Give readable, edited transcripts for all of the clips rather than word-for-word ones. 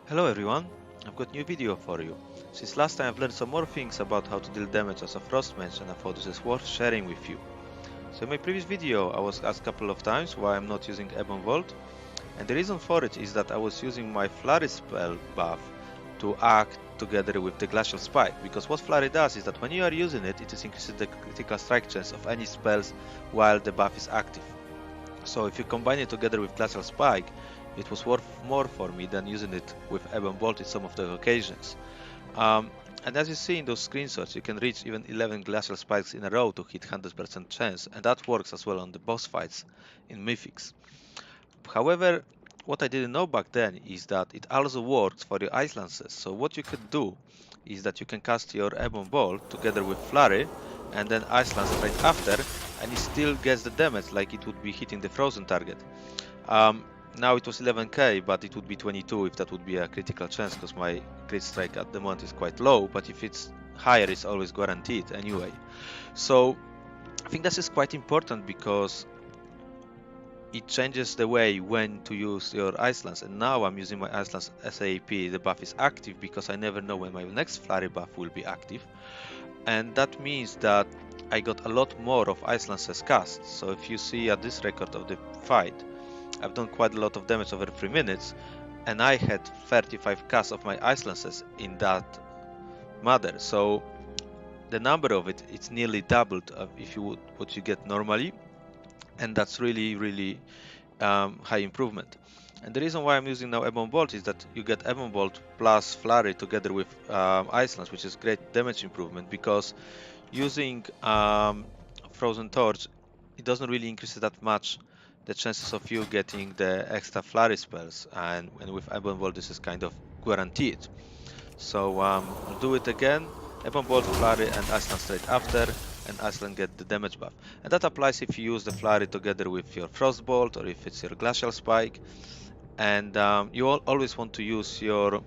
Hello everyone, I've got a new video for you. Since last time I've learned some more things about how to deal damage as a frost mage and I thought this is worth sharing with you. So in my previous video I was asked a couple of times why I'm not using Ebon Vault, and the reason for it is that I was using my Flurry spell buff to act together with the Glacial Spike, because what Flurry does is that when you are using it, it increases the critical strike chance of any spells while the buff is active. So if you combine it together with Glacial Spike, it was worth more for me than using it with Ebon Bolt in some of the occasions. And as you see in those screenshots, you can reach even 11 Glacial Spikes in a row to hit 100% chance, and that works as well on the boss fights in Mythics. However, what I didn't know back then is that it also works for your Ice Lances. So what you could do is that you can cast your Ebon Bolt together with Flurry and then Ice Lance right after, and it still gets the damage like it would be hitting the frozen target. Now it was 11k, but it would be 22 if that would be a critical chance, because my crit strike at the moment is quite low, but if it's higher it's always guaranteed anyway. So I think this is quite important because it changes the way when to use your Ice Lance, and now I'm using my Ice Lance as AAP. The buff is active because I never know when my next Flurry buff will be active, and that means that I got a lot more of Ice Lances cast. So if you see at this record of the fight, I've done quite a lot of damage over 3 minutes, and I had 35 casts of my Ice Lances in that matter. So the number of it's nearly doubled of if you would what you get normally, and that's really high improvement. And the reason why I'm using now Ebon Bolt is that you get Ebon Bolt plus Flurry together with Ice Lance, which is great damage improvement, because using Frozen Torch, it doesn't really increase that much the chances of you getting the extra Flurry spells, and with Ebon Bolt this is kind of guaranteed. So I'll do it again, Ebon Bolt, Flurry and Ice Lance straight after, and Ice Lance get the damage buff. And that applies if you use the Flurry together with your Frostbolt or if it's your Glacial Spike. And you always want to use your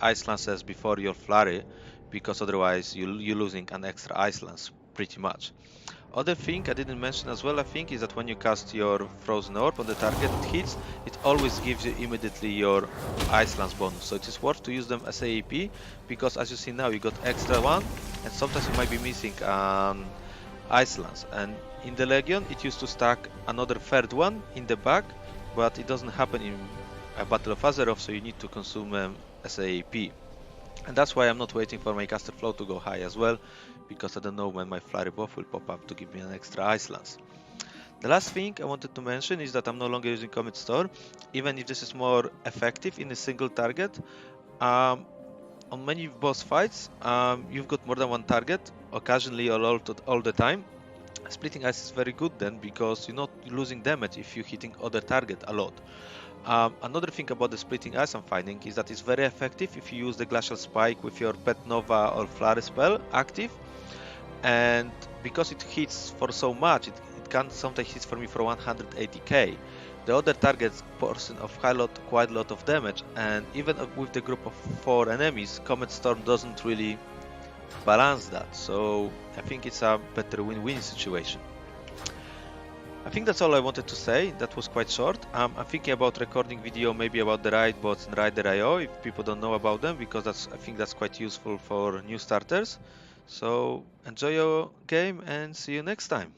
Ice Lances before your Flurry, because otherwise you're losing an extra Ice Lance pretty much. Other thing I didn't mention as well, I think, is that when you cast your Frozen Orb on the target it hits, it always gives you immediately your Ice Lance bonus. So it is worth to use them as AAP, because as you see now you got extra one, and sometimes you might be missing Ice Lance. And in the Legion it used to stack another third one in the back, but it doesn't happen in a Battle of Azeroth, so you need to consume them as AAP. And that's why I'm not waiting for my caster flow to go high as well, because I don't know when my Flurry buff will pop up to give me an extra Ice Lance. The last thing I wanted to mention is that I'm no longer using Comet Storm, even if this is more effective in a single target. On many boss fights, you've got more than one target, occasionally or all the time. Splitting Ice is very good then, because you're not losing damage if you're hitting other target a lot. Another thing about the Splitting Ice I'm finding is that it's very effective if you use the Glacial Spike with your Pet Nova or Flurry spell active, and because it hits for so much, it can sometimes hit for me for 180k. The other targets portion of quite a lot of damage, and even with the group of 4 enemies, Comet Storm doesn't really balance that, so I think it's a better win-win situation. I think that's all I wanted to say. That was quite short. I'm thinking about recording video maybe about the raid bots and Rider.io if people don't know about them, because I think that's quite useful for new starters. So enjoy your game and see you next time.